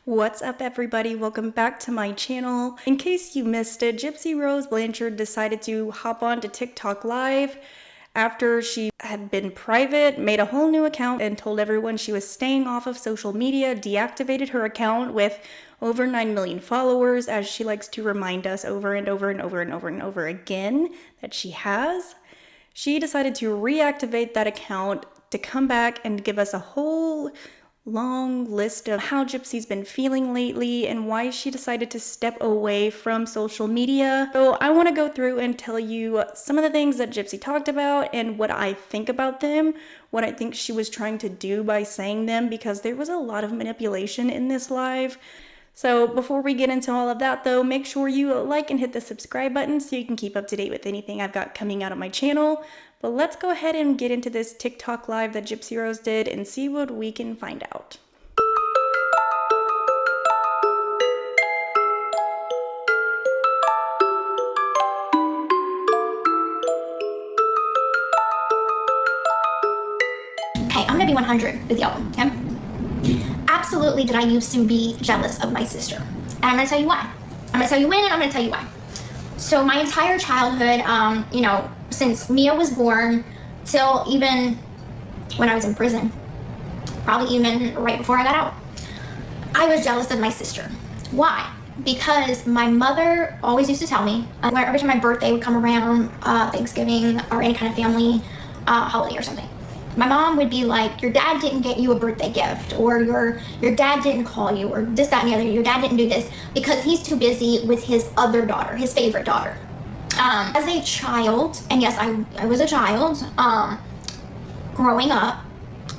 What's up, everybody? Welcome back to my channel. In case you missed it, Gypsy Rose Blanchard decided to hop on to TikTok Live after she had been private, made a whole new account, and told everyone she was staying off of social media, deactivated her account with over 9 million followers, as she likes to remind us over and over and over and over and over again that she has. She decided to reactivate that account to come back and give us a whole long list of how Gypsy's been feeling lately and why she decided to step away from social media. So I want to go through and tell you some of the things that Gypsy talked about and what I think about them, what I think she was trying to do by saying them, because there was a lot of manipulation in this live. So before we get into all of that though, make sure you like and hit the subscribe button so you can keep up to date with anything I've got coming out on my channel. But let's go ahead and get into this TikTok live that Gypsy Rose did and see what we can find out. Okay, I'm gonna be 100 with y'all, okay? Absolutely did I used to be jealous of my sister. And I'm gonna tell you why. I'm gonna tell you when and I'm gonna tell you why. So my entire childhood, since Mia was born till even when I was in prison, probably even right before I got out, I was jealous of my sister. Why? Because my mother always used to tell me, every time my birthday would come around, Thanksgiving or any kind of family holiday or something, my mom would be like, your dad didn't get you a birthday gift, or your dad didn't call you, or this, that, and the other. Your dad didn't do this because he's too busy with his other daughter, his favorite daughter. As a child, and yes, I was a child, growing up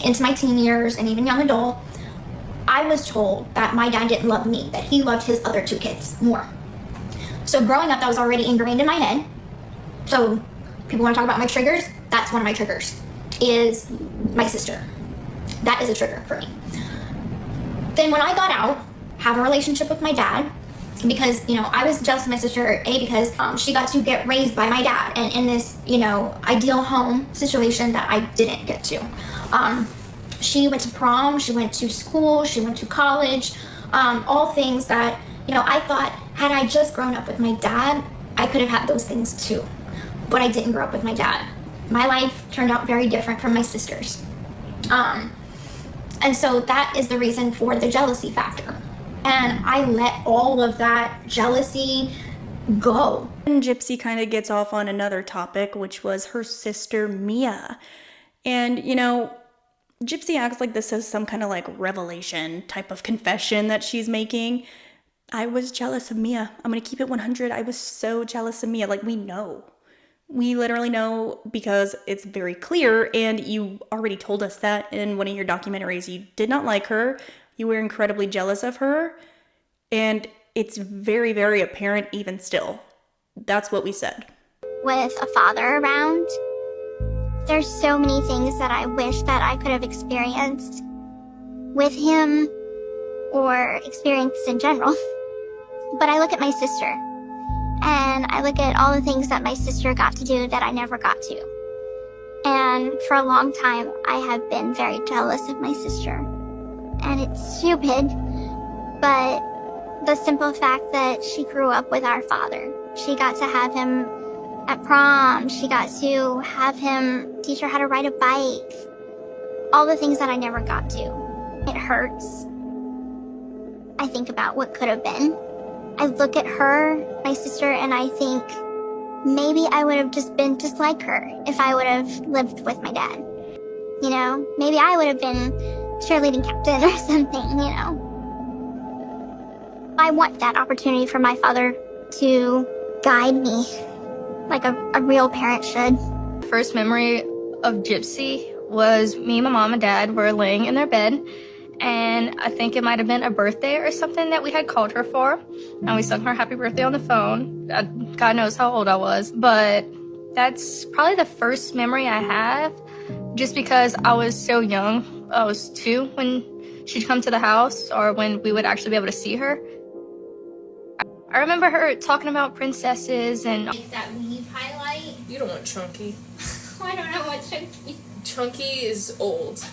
into my teen years and even young adult, I was told that my dad didn't love me, that he loved his other two kids more. So growing up, that was already ingrained in my head. So people want to talk about my triggers? That's one of my triggers, is my sister. That is a trigger for me. Then when I got out, have a relationship with my dad, because, I was jealous of my sister, because she got to get raised by my dad and in this, ideal home situation that I didn't get to. She went to prom, she went to school, she went to college, all things that, I thought, had I just grown up with my dad, I could have had those things too. But I didn't grow up with my dad. My life turned out very different from my sister's. And so that is the reason for the jealousy factor. And I let all of that jealousy go. And Gypsy kind of gets off on another topic, which was her sister Mia. And, Gypsy acts like this is some kind of like revelation type of confession that she's making. I was jealous of Mia. I'm going to keep it 100. I was so jealous of Mia. Like, we know. We literally know because it's very clear, and you already told us that in one of your documentaries. You did not like her. You were incredibly jealous of her, and it's very, very apparent even still. That's what we said. With a father around, there's so many things that I wish that I could have experienced with him or experienced in general. But I look at my sister, and I look at all the things that my sister got to do that I never got to. And for a long time, I have been very jealous of my sister. And it's stupid, but the simple fact that she grew up with our father. She got to have him at prom. She got to have him teach her how to ride a bike. All the things that I never got to. It hurts. I think about what could have been. I look at her, my sister, and I think maybe I would have just been just like her if I would have lived with my dad. Maybe I would have been cheerleading captain or something, I want that opportunity for my father to guide me like a real parent should. First memory of Gypsy was me, my mom, and dad were laying in their bed, and I think it might have been a birthday or something that we had called her for, and we sung her happy birthday on the phone. God knows how old I was, but that's probably the first memory I have, just because I was so young. I was 2 when she'd come to the house, or when we would actually be able to see her. I remember her talking about princesses and... Make that weave highlight. You don't want chunky. I don't know what chunky. Chunky is old.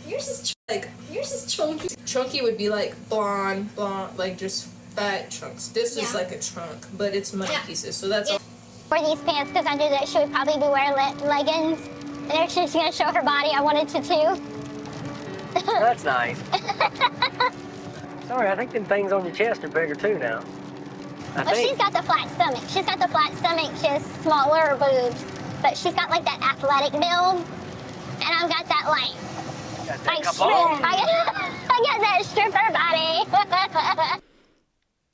Yours is Like, yours is chunky. Chunky would be like blonde, like just fat chunks. This is like a chunk, but it's money pieces, so that's all. For these pants, because I knew that she would probably be wearing leggings. And if she's going to show her body, I wanted to too. That's nice. Sorry, I think them things on your chest are bigger too now. Well, she's got the flat stomach. She's got the flat stomach. She has smaller boobs. But she's got like that athletic build. And I've got that like I got that stripper body.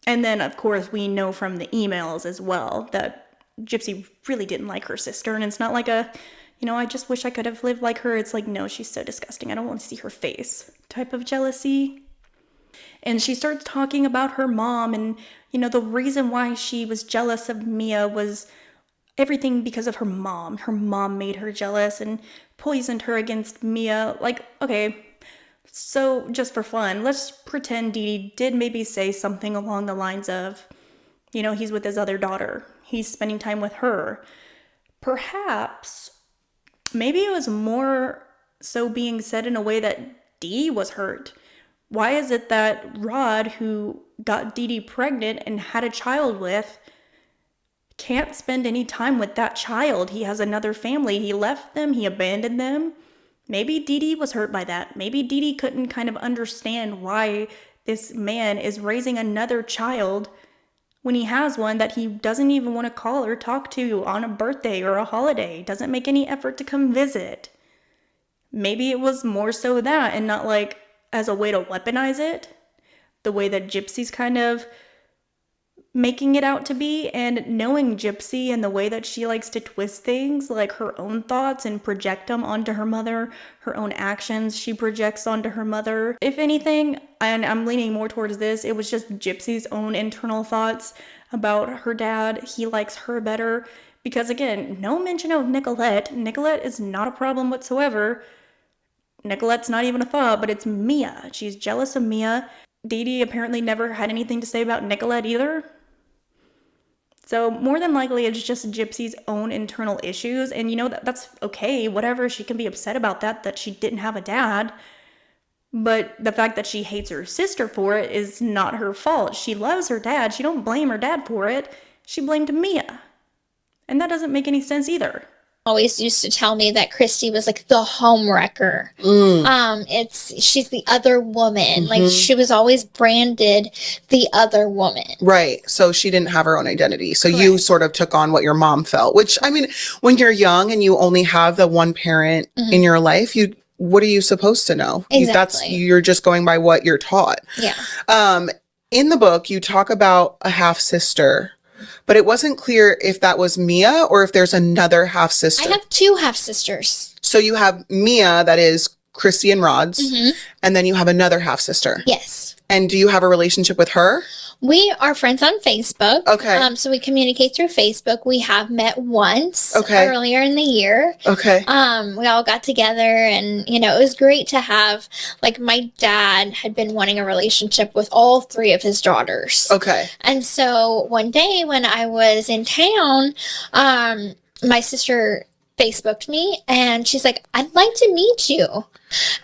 And then, of course, we know from the emails as well that Gypsy really didn't like her sister. And it's not like a, you know, I just wish I could have lived like her. It's like, no, she's so disgusting. I don't want to see her face type of jealousy. And she starts talking about her mom. And, you know, the reason why she was jealous of Mia was everything because of her mom. Her mom made her jealous and poisoned her against Mia. Like, okay, so just for fun, let's pretend Dee Dee did maybe say something along the lines of, you know, he's with his other daughter. He's spending time with her. Perhaps, maybe it was more so being said in a way that Dee Dee was hurt. Why is it that Rod, who got Dee Dee pregnant and had a child with, can't spend any time with that child? He has another family. He left them. He abandoned them. Maybe Dee Dee was hurt by that. Maybe Dee Dee couldn't kind of understand why this man is raising another child when he has one that he doesn't even want to call or talk to on a birthday or a holiday. Doesn't make any effort to come visit. Maybe it was more so that and not like as a way to weaponize it. The way that Gypsy's kind of making it out to be, and knowing Gypsy and the way that she likes to twist things, like her own thoughts and project them onto her mother, her own actions she projects onto her mother. If anything, and I'm leaning more towards this, it was just Gypsy's own internal thoughts about her dad. He likes her better because, again, no mention of Nicolette. Nicolette is not a problem whatsoever. Nicolette's not even a thought, but it's Mia. She's jealous of Mia. Dee Dee apparently never had anything to say about Nicolette either. So more than likely, it's just Gypsy's own internal issues. And you know, that's okay, whatever. She can be upset about that she didn't have a dad. But the fact that she hates her sister for it is not her fault. She loves her dad. She don't blame her dad for it. She blamed Mia. And that doesn't make any sense either. Always used to tell me that Christy was like the home wrecker. She's the other woman. Like she was always branded the other woman. Right. So she didn't have her own identity. So you sort of took on what your mom felt, which, I mean, when you're young and you only have the one parent in your life, what are you supposed to know? Exactly. You're just going by what you're taught. Yeah. In the book, you talk about a half sister. But it wasn't clear if that was Mia or if there's another half sister. I have two half sisters. So you have Mia, that is Christy and Rod's, and then you have another half sister. Yes. And do you have a relationship with her? We are friends on Facebook. Okay. So we communicate through Facebook. We have met once earlier in the year. Okay. We all got together and, you know, it was great to have, like, my dad had been wanting a relationship with all three of his daughters. Okay. And so one day when I was in town, my sister Facebooked me and she's like, I'd like to meet you.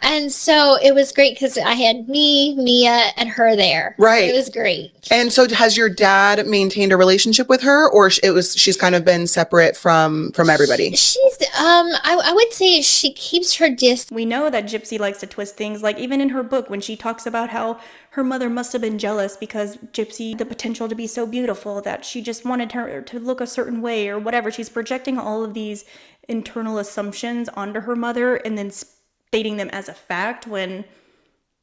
And so it was great because I had me, Mia, and her there. Right. It was great. And so has your dad maintained a relationship with her, or she's kind of been separate from everybody? She's, I would say she keeps her distance. We know that Gypsy likes to twist things, like even in her book when she talks about how her mother must have been jealous because Gypsy had the potential to be so beautiful that she just wanted her to look a certain way or whatever. She's projecting all of these internal assumptions onto her mother and then stating them as a fact when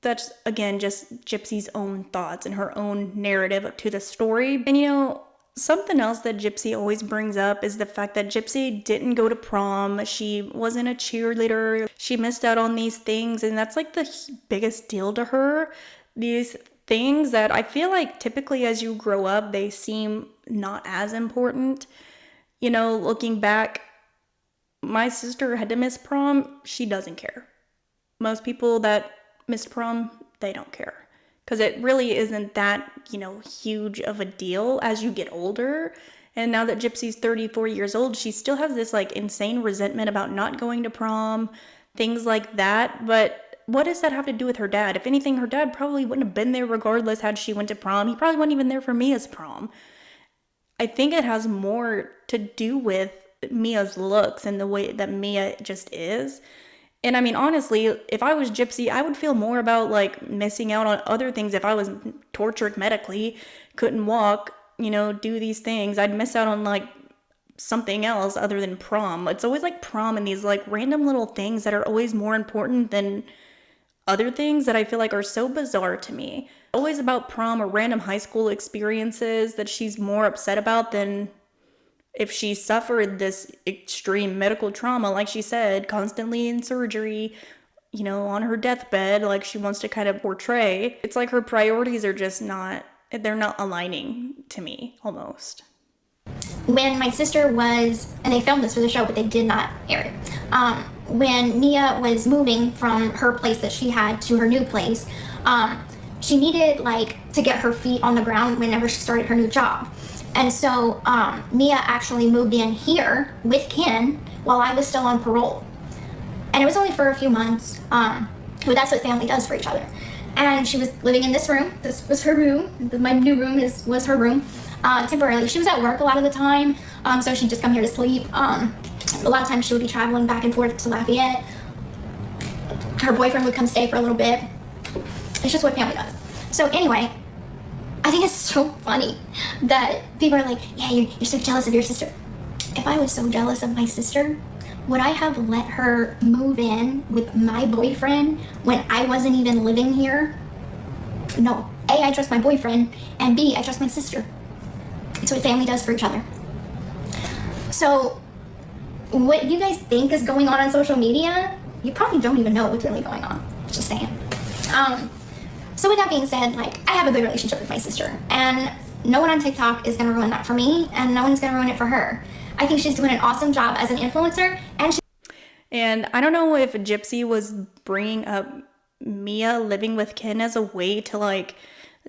that's, again, just Gypsy's own thoughts and her own narrative to the story. And, you know, something else that Gypsy always brings up is the fact that Gypsy didn't go to prom. She wasn't a cheerleader. She missed out on these things, and that's like the biggest deal to her. These things that I feel like typically as you grow up, they seem not as important. You know, looking back, my sister had to miss prom. She doesn't care. Most people that miss prom, they don't care. Because it really isn't that, you know, huge of a deal as you get older. And now that Gypsy's 34 years old, she still has this like insane resentment about not going to prom, things like that. But what does that have to do with her dad? If anything, her dad probably wouldn't have been there regardless had she went to prom. He probably wasn't even there for Mia's prom. I think it has more to do with Mia's looks and the way that Mia just is. And I mean, honestly, if I was Gypsy, I would feel more about like missing out on other things. If I was tortured medically, couldn't walk, you know, do these things, I'd miss out on like something else other than prom. It's always like prom and these like random little things that are always more important than other things that I feel like are so bizarre to me. Always about prom or random high school experiences that she's more upset about than if she suffered this extreme medical trauma, like she said, constantly in surgery, you know, on her deathbed, like she wants to kind of portray. It's like her priorities are just not, they're not aligning to me, almost. When my sister was, and they filmed this for the show, but they did not air it. When Mia was moving from her place that she had to her new place, she needed like to get her feet on the ground whenever she started her new job. And so Mia actually moved in here with Ken while I was still on parole. And it was only for a few months, but that's what family does for each other. And she was living in this room. This was her room. My new room was her room, temporarily. She was at work a lot of the time, so she'd just come here to sleep. A lot of times she would be traveling back and forth to Lafayette. Her boyfriend would come stay for a little bit. It's just what family does. So anyway, I think it's so funny that people are like, yeah, you're so jealous of your sister. If I was so jealous of my sister, would I have let her move in with my boyfriend when I wasn't even living here? No. A, I trust my boyfriend, and B, I trust my sister. It's what family does for each other. So, what you guys think is going on social media, you probably don't even know what's really going on. Just saying. So with that being said, like, I have a good relationship with my sister, and no one on TikTok is going to ruin that for me, and no one's going to ruin it for her. I think she's doing an awesome job as an influencer, And I don't know if Gypsy was bringing up Mia living with Ken as a way to, like,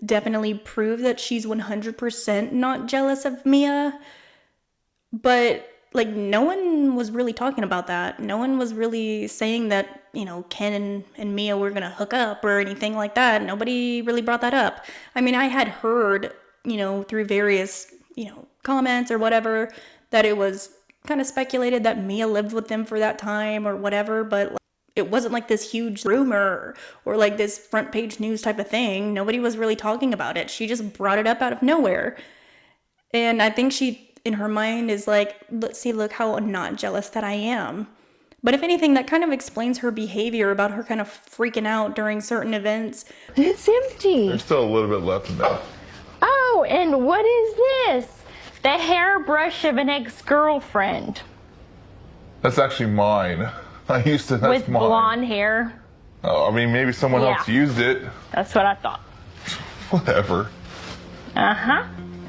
definitely prove that she's 100% not jealous of Mia, but, like, no one was really talking about that. No one was really saying that, you know, Ken and Mia were gonna hook up or anything like that. Nobody really brought that up. I mean, I had heard, you know, through various, you know, comments or whatever, that it was kind of speculated that Mia lived with them for that time or whatever, but like, it wasn't like this huge rumor or like this front page news type of thing. Nobody was really talking about it. She just brought it up out of nowhere. And I think she, in her mind, is like, look how not jealous that I am. But if anything, that kind of explains her behavior about her kind of freaking out during certain events. It's empty. There's still a little bit left in there. Oh, and what is this? The hairbrush of an ex-girlfriend. That's actually mine. I used to, that's with mine. Blonde hair. Oh, I mean, maybe someone else used it. That's what I thought. Whatever. Uh-huh.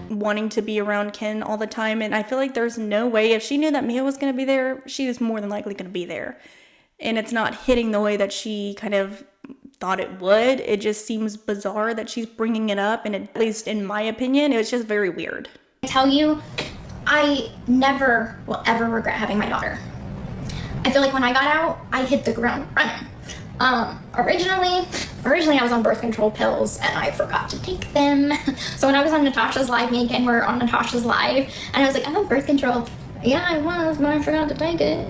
Wanting to be around Ken all the time, and I feel like there's no way, if she knew that Mia was going to be there, she was more than likely going to be there. And it's not hitting the way that she kind of thought it would. It just seems bizarre that she's bringing it up, and at least in my opinion, it was just very weird. I tell you, I never will ever regret having my daughter. I feel like when I got out, I hit the ground running. Originally I was on birth control pills and I forgot to take them. So when I was on Natasha's live, me and Ken were on Natasha's live, and I was like, I'm on birth control. Yeah, I was, but I forgot to take it.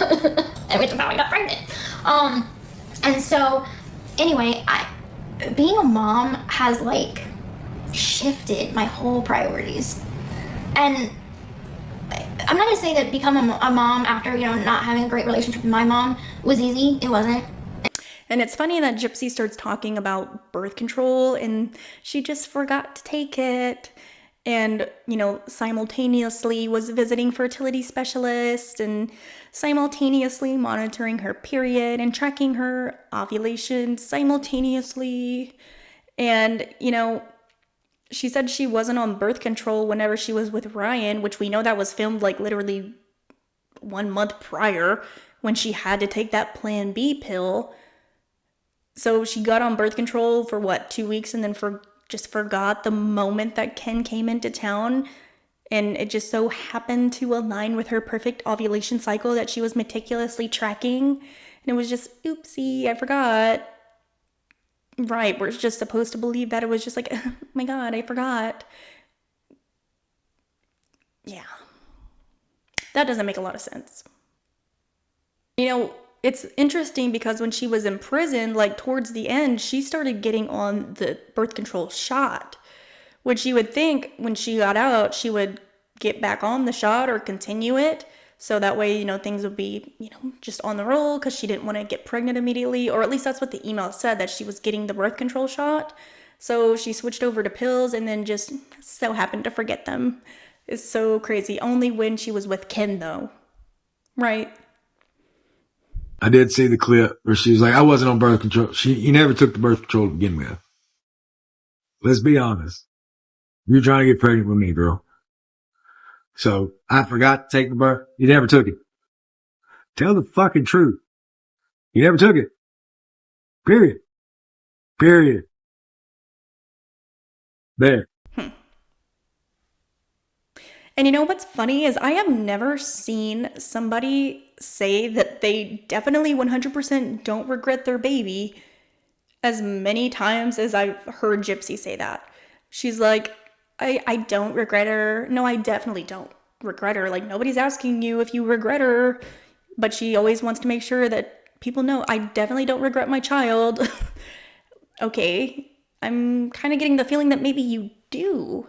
And which is how I got pregnant. And so anyway, being a mom has like shifted my whole priorities. And I'm not gonna say that becoming a mom after, you know, not having a great relationship with my mom was easy. It wasn't. And it's funny that Gypsy starts talking about birth control and she just forgot to take it. And, you know, simultaneously was visiting fertility specialists and simultaneously monitoring her period and tracking her ovulation simultaneously. And, you know, she said she wasn't on birth control whenever she was with Ryan, which we know that was filmed like literally 1 month prior when she had to take that Plan B pill. So she got on birth control for what, 2 weeks, and then just forgot the moment that Ken came into town. And it just so happened to align with her perfect ovulation cycle that she was meticulously tracking. And it was just, oopsie, I forgot. Right, we're just supposed to believe that it was just like, oh my God, I forgot. Yeah. That doesn't make a lot of sense. You know, it's interesting because when she was in prison, like towards the end, she started getting on the birth control shot, which you would think when she got out, she would get back on the shot or continue it. So that way, you know, things would be, you know, just on the roll because she didn't want to get pregnant immediately. Or at least that's what the email said, that she was getting the birth control shot. So she switched over to pills and then just so happened to forget them. It's so crazy. Only when she was with Ken, though. Right? I did see the clip where she was like, I wasn't on birth control. You never took the birth control to begin with. Let's be honest. You're trying to get pregnant with me, girl. So I forgot to take the birth. You never took it. Tell the fucking truth. You never took it. Period. Period. There. And you know what's funny is I have never seen somebody say that they definitely 100% don't regret their baby as many times as I've heard Gypsy say that. She's like, I don't regret her. No, I definitely don't regret her. Like, nobody's asking you if you regret her, but she always wants to make sure that people know, I definitely don't regret my child. Okay, I'm kind of getting the feeling that maybe you do.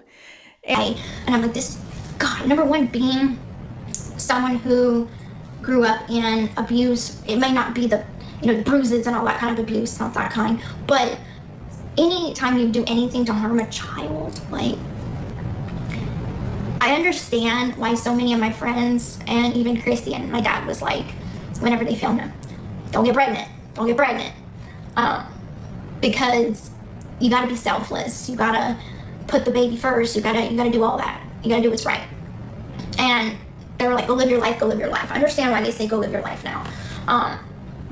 And I'm like, this, God, number one, being someone who grew up in abuse, it may not be the, you know, bruises and all that kind of abuse, not that kind, but anytime you do anything to harm a child, like, I understand why so many of my friends and even Christy and my dad was like, whenever they filmed him, don't get pregnant, don't get pregnant. Because you gotta be selfless, you gotta put the baby first, you gotta do all that, you gotta do what's right. And they were like, go live your life, go live your life. I understand why they say go live your life now.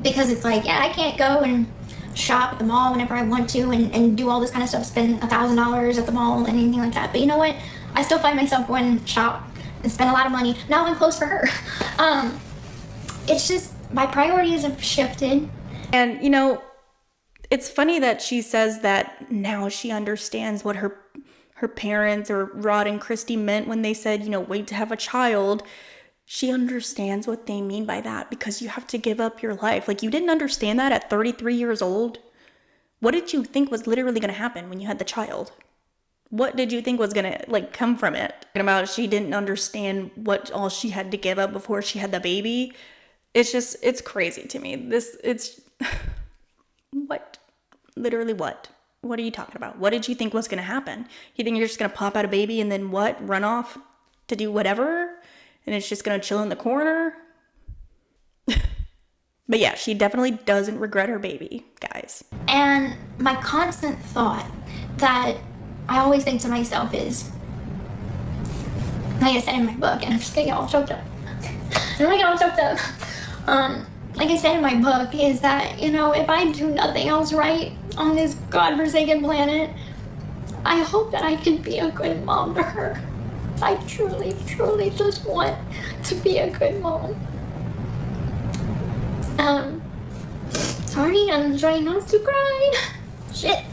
Because it's like, yeah, I can't go and shop at the mall whenever I want to and do all this kind of stuff, spend $1,000 at the mall and anything like that. But you know what? I still find myself going to shop and spend a lot of money. Now I'm close for her. It's just, my priorities have shifted. And, you know, it's funny that she says that now she understands what her parents or Rod and Christy meant when they said, you know, wait to have a child. She understands what they mean by that because you have to give up your life. Like, you didn't understand that at 33 years old. What did you think was literally going to happen when you had the child? What did you think was going to, like, come from it? Talking about she didn't understand what all she had to give up before she had the baby. It's just, it's crazy to me. It's, what? Literally what? What are you talking about? What did you think was going to happen? You think you're just going to pop out a baby and then what? Run off to do whatever? And it's just going to chill in the corner? But yeah, she definitely doesn't regret her baby, guys. And my constant thought that I always think to myself is, like I said in my book, and I'm just gonna get all choked up. Like I said in my book, is that, you know, if I do nothing else right on this godforsaken planet, I hope that I can be a good mom to her. I truly, truly just want to be a good mom. Sorry, I'm trying not to cry. Shit.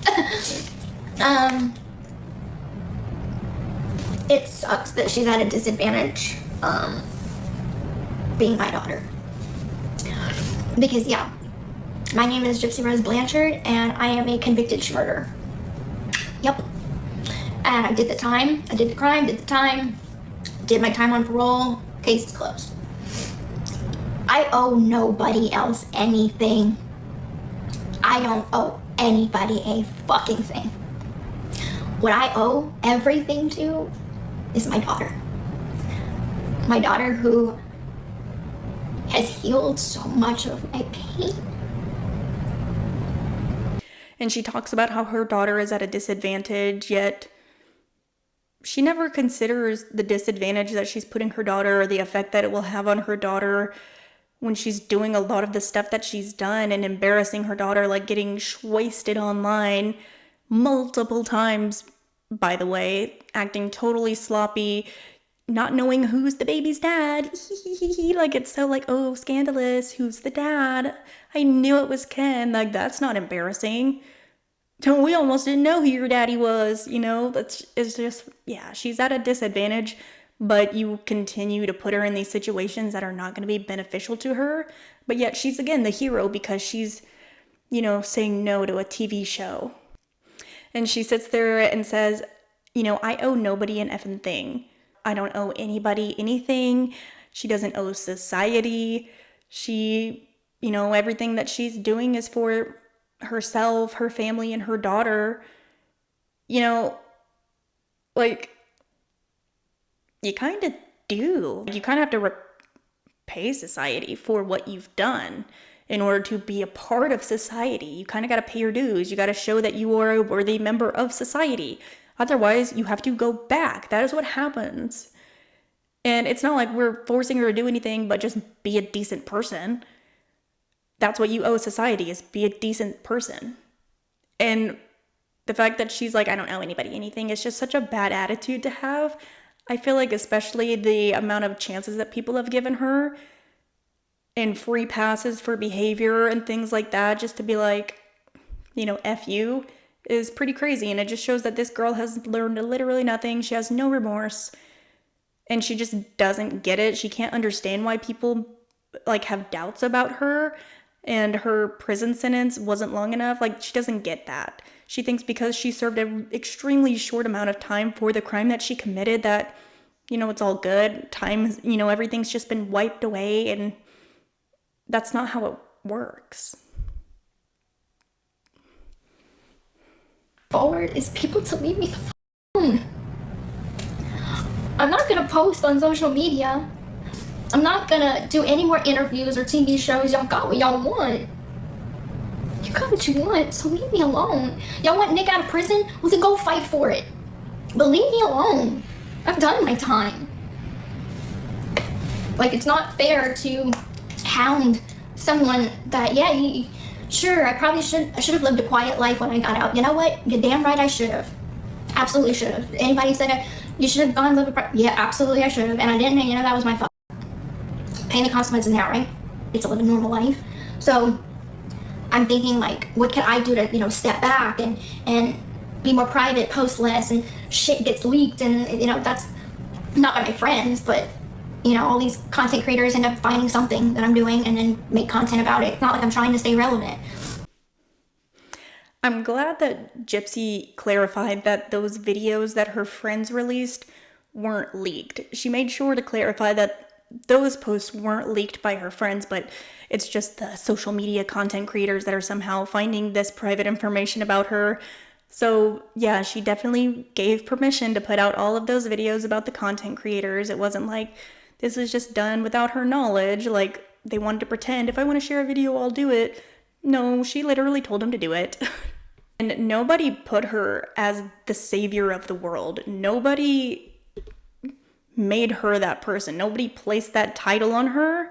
It sucks that she's at a disadvantage, being my daughter. Because, yeah, my name is Gypsy Rose Blanchard, and I am a convicted murderer. Yep. And I did the time, I did the crime, did the time, did my time on parole, case is closed. I owe nobody else anything. I don't owe anybody a fucking thing. What I owe everything to is my daughter. My daughter who has healed so much of my pain. And she talks about how her daughter is at a disadvantage, yet she never considers the disadvantage that she's putting her daughter or the effect that it will have on her daughter when she's doing a lot of the stuff that she's done and embarrassing her daughter, like getting wasted online multiple times, by the way, acting totally sloppy, not knowing who's the baby's dad. Like, it's so like, oh, scandalous. Who's the dad? I knew it was Ken. Like, that's not embarrassing. We almost didn't know who your daddy was, you know? It's just, yeah, she's at a disadvantage, but you continue to put her in these situations that are not going to be beneficial to her. But yet she's, again, the hero because she's, you know, saying no to a TV show. And she sits there and says, you know, I owe nobody an effing thing. I don't owe anybody anything. She doesn't owe society. She, you know, everything that she's doing is for herself, her family, and her daughter. You know, like, you kind of do. You kind of have to repay society for what you've done in order to be a part of society. You kind of got to pay your dues. You got to show that you are a worthy member of society. Otherwise, you have to go back. That is what happens. And it's not like we're forcing her to do anything but just be a decent person. That's what you owe society, is be a decent person. And the fact that she's like, I don't owe anybody anything, is just such a bad attitude to have. I feel like especially the amount of chances that people have given her and free passes for behavior and things like that, just to be like, you know, F you, is pretty crazy. And it just shows that this girl has learned literally nothing. She has no remorse. And she just doesn't get it. She can't understand why people like have doubts about her. And her prison sentence wasn't long enough. Like, she doesn't get that. She thinks because she served an extremely short amount of time for the crime that she committed that, you know, it's all good. Time, you know, everything's just been wiped away. And that's not how it works. Forward is people to leave me the f alone. I'm not gonna post on social media. I'm not gonna do any more interviews or TV shows. Y'all got what y'all want. You got what you want, so leave me alone. Y'all want Nick out of prison? Well, then go fight for it. But leave me alone. I've done my time. Like, it's not fair to hound someone that, yeah, sure, I should have lived a quiet life when I got out. You know what? You're damn right I should have. Absolutely should have. Anybody said you should have gone live a yeah, absolutely I should have. And I didn't, and you know, that was my fault. Paying the consequences now, right? It's to live a normal life. So I'm thinking, like, what can I do to, you know, step back and be more private, post less, and shit gets leaked, and, you know, that's not by my friends, but, you know, all these content creators end up finding something that I'm doing and then make content about it. It's not like I'm trying to stay relevant. I'm glad that Gypsy clarified that those videos that her friends released weren't leaked. She made sure to clarify that those posts weren't leaked by her friends, but it's just the social media content creators that are somehow finding this private information about her. So yeah, she definitely gave permission to put out all of those videos about the content creators. It wasn't like this was just done without her knowledge, like they wanted to pretend, if I want to share a video, I'll do it. No, she literally told them to do it. And nobody put her as the savior of the world. Nobody made her that person. Nobody placed that title on her,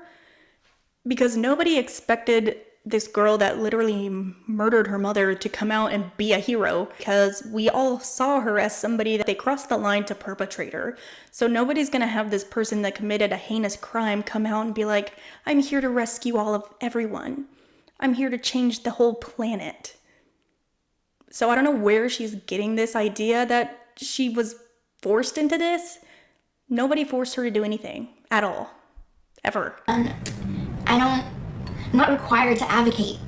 because nobody expected this girl that literally murdered her mother to come out and be a hero, because we all saw her as somebody that they crossed the line to perpetrate her. So nobody's gonna have this person that committed a heinous crime come out and be like, I'm here to rescue all of everyone. I'm here to change the whole planet. So I don't know where she's getting this idea that she was forced into this. Nobody forced her to do anything at all, ever. I'm not required to advocate.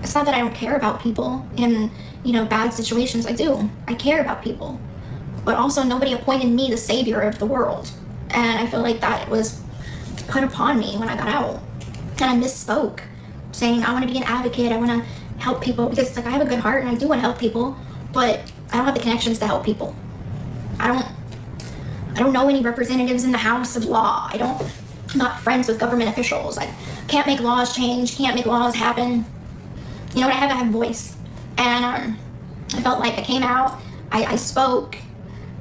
It's not that I don't care about people in, you know, bad situations. I do. I care about people. But also nobody appointed me the savior of the world. And I feel like that was put upon me when I got out. And I misspoke, saying I want to be an advocate, I want to help people, because it's like I have a good heart and I do want to help people, but I don't have the connections to help people. I don't know any representatives in the House of Law. I'm not friends with government officials. I can't make laws change, can't make laws happen. You know what I have? I have a voice. And I felt like I came out, I spoke,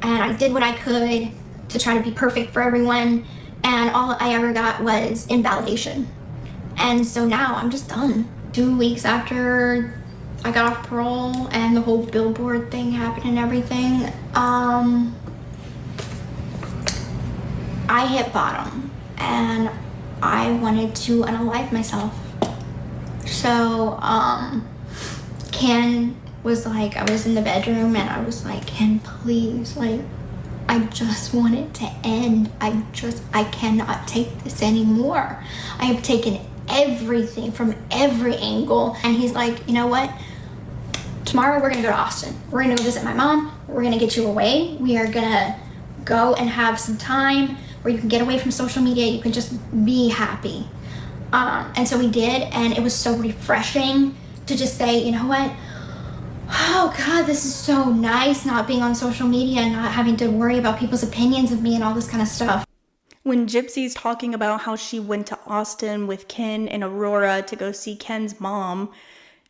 and I did what I could to try to be perfect for everyone, and all I ever got was invalidation. And so now I'm just done. 2 weeks after I got off parole and the whole billboard thing happened and everything, I hit bottom and I wanted to unalive myself. So Ken was like, I was in the bedroom and I was like, Ken, please, like, I just want it to end. I cannot take this anymore. I have taken everything from every angle. And he's like, you know what? Tomorrow we're gonna go to Austin. We're gonna go visit my mom. We're gonna get you away. We are gonna go and have some time where you can get away from social media. You can just be happy. And so we did, and it was so refreshing to just say, you know what? Oh God, this is so nice not being on social media and not having to worry about people's opinions of me and all this kind of stuff. When Gypsy's talking about how she went to Austin with Ken and Aurora to go see Ken's mom,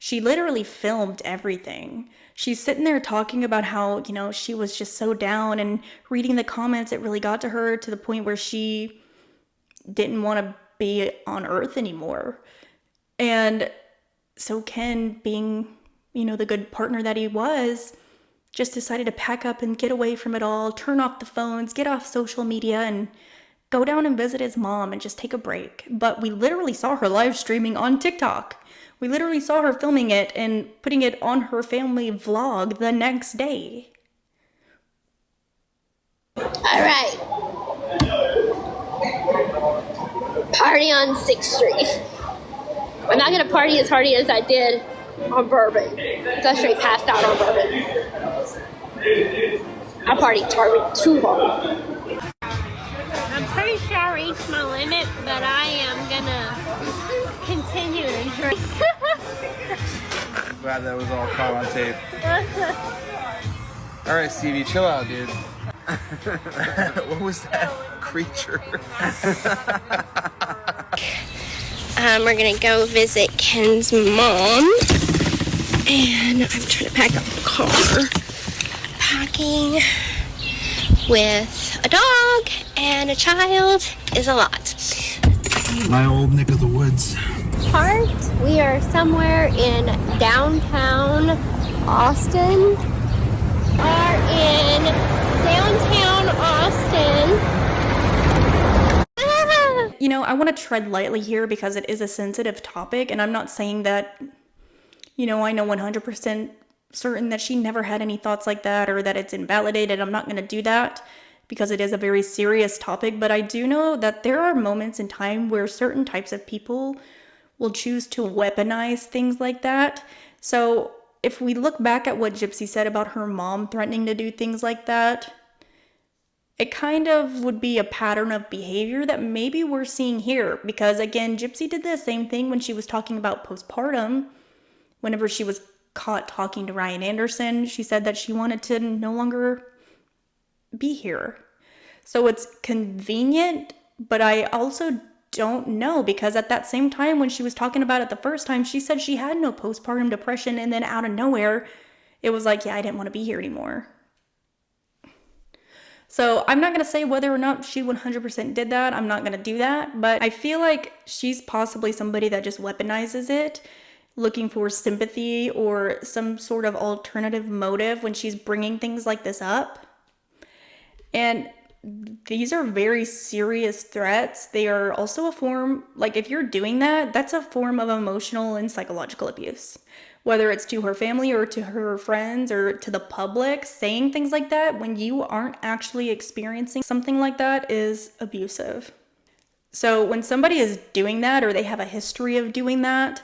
she literally filmed everything. She's sitting there talking about how, you know, she was just so down, and reading the comments, it really got to her to the point where she didn't want to be on Earth anymore. And so Ken, being, you know, the good partner that he was, just decided to pack up and get away from it all, turn off the phones, get off social media, and go down and visit his mom and just take a break. But we literally saw her live streaming on TikTok. We literally saw her filming it and putting it on her family vlog the next day. All right. Party on 6th Street. I'm not gonna party as hardy as I did on bourbon. It's actually passed out on bourbon. I partied too hard. I'm pretty sure I reached my limit, but I am gonna continue to drink. Glad that was all caught on tape. All right, Stevie, chill out, dude. What was that creature? We're gonna go visit Ken's mom, and I'm trying to pack up the car. Packing with a dog and a child is a lot. My old neck of the woods. Part, we are somewhere in downtown Austin. Are in downtown Austin. You know, I want to tread lightly here because it is a sensitive topic, and I'm not saying that, you know, I know 100% certain that she never had any thoughts like that or that it's invalidated. I'm not going to do that because it is a very serious topic, but I do know that there are moments in time where certain types of people will choose to weaponize things like that. So if we look back at what Gypsy said about her mom threatening to do things like that, it kind of would be a pattern of behavior that maybe we're seeing here. Because again, Gypsy did the same thing when she was talking about postpartum. Whenever she was caught talking to Ryan Anderson, she said that she wanted to no longer be here. So it's convenient, but I also don't know, because at that same time when she was talking about it the first time, she said she had no postpartum depression, and then out of nowhere, it was like, yeah, I didn't want to be here anymore. So I'm not going to say whether or not she 100% did that. I'm not going to do that. But I feel like she's possibly somebody that just weaponizes it, looking for sympathy or some sort of alternative motive when she's bringing things like this up. And these are very serious threats. They are also a form, like if you're doing that, that's a form of emotional and psychological abuse. Whether it's to her family or to her friends or to the public, saying things like that when you aren't actually experiencing something like that is abusive. So when somebody is doing that or they have a history of doing that,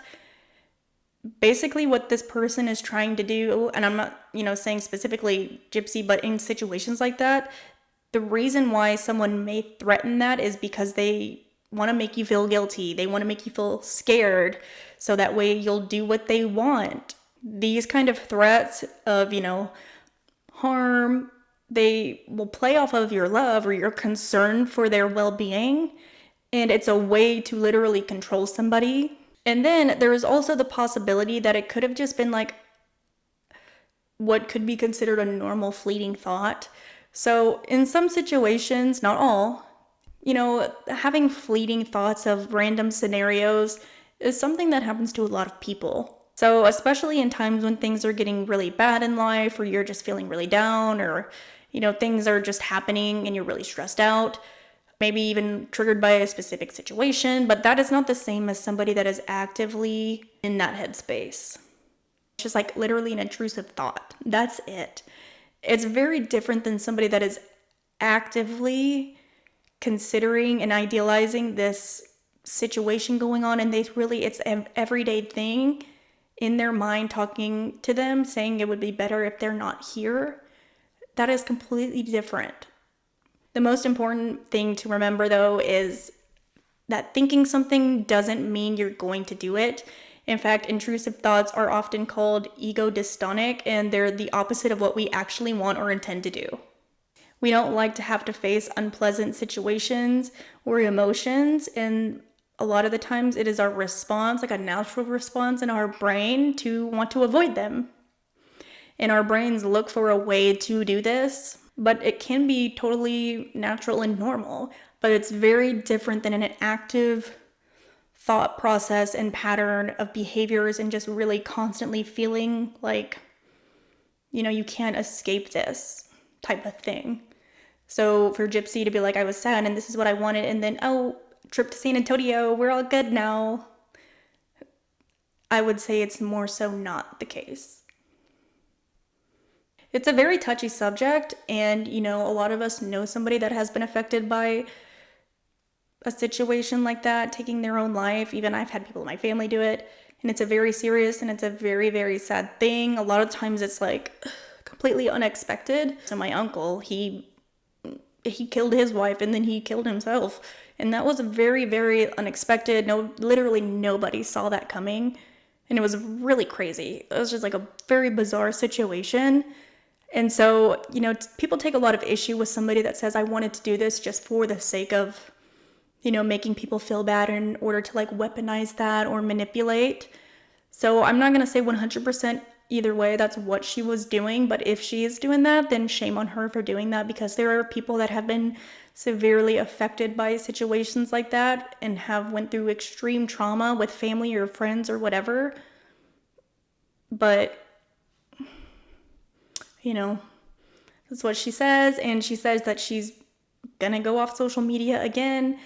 basically what this person is trying to do, and I'm not, saying specifically Gypsy, but in situations like that, the reason why someone may threaten that is because they want to make you feel guilty. They want to make you feel scared, so that way you'll do what they want. These kind of threats of, harm, they will play off of your love or your concern for their well-being, and it's a way to literally control somebody. And then there is also the possibility that it could have just been like what could be considered a normal fleeting thought. So in some situations, not all, having fleeting thoughts of random scenarios is something that happens to a lot of people. So especially in times when things are getting really bad in life, or you're just feeling really down, or, things are just happening and you're really stressed out, maybe even triggered by a specific situation, but that is not the same as somebody that is actively in that headspace. It's just like literally an intrusive thought. That's it. It's very different than somebody that is actively considering and idealizing this situation going on, and it's an everyday thing in their mind, talking to them, saying it would be better if they're not here. That is completely different. The most important thing to remember, though, is that thinking something doesn't mean you're going to do it. In fact, intrusive thoughts are often called ego dystonic, and they're the opposite of what we actually want or intend to do. We don't like to have to face unpleasant situations or emotions, and a lot of the times it is our response, like a natural response in our brain, to want to avoid them. And our brains look for a way to do this, but it can be totally natural and normal, but it's very different than an active thought process and pattern of behaviors and just really constantly feeling like, you can't escape this type of thing. So for Gypsy to be like, I was sad and this is what I wanted, and then, trip to San Antonio, we're all good now, I would say it's more so not the case. It's a very touchy subject, and a lot of us know somebody that has been affected by a situation like that, taking their own life. Even I've had people in my family do it, and it's a very serious and it's a very, very sad thing. A lot of times it's like completely unexpected. So my uncle, he killed his wife and then he killed himself, and that was very, very unexpected. Literally nobody saw that coming, and it was really crazy. It was just like a very bizarre situation. And so, people take a lot of issue with somebody that says, I wanted to do this just for the sake of, making people feel bad in order to like weaponize that or manipulate. So I'm not going to say 100% either way that's what she was doing, but if she is doing that, then shame on her for doing that, because there are people that have been severely affected by situations like that and have went through extreme trauma with family or friends or whatever. But that's what she says, and she says that she's gonna go off social media again,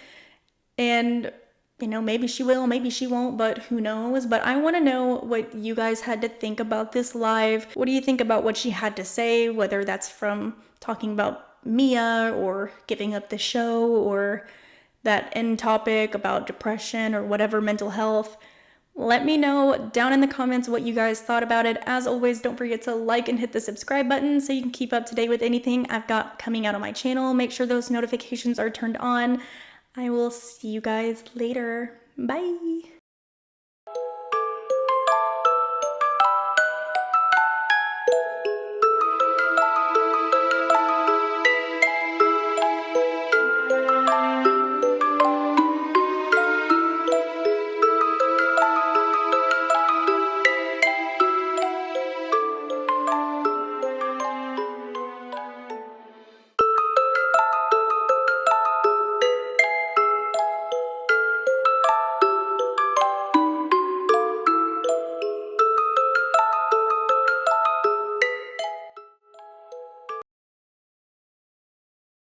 and maybe she will, maybe she won't, but who knows. But I want to know what you guys had to think about this live. What do you think about what she had to say, whether that's from talking about Mia or giving up the show, or that end topic about depression or whatever, mental health? Let me know down in the comments what you guys thought about it. As always, don't forget to like and hit the subscribe button so you can keep up to date with anything I've got coming out on my channel. Make sure those notifications are turned on. I will see you guys later. Bye.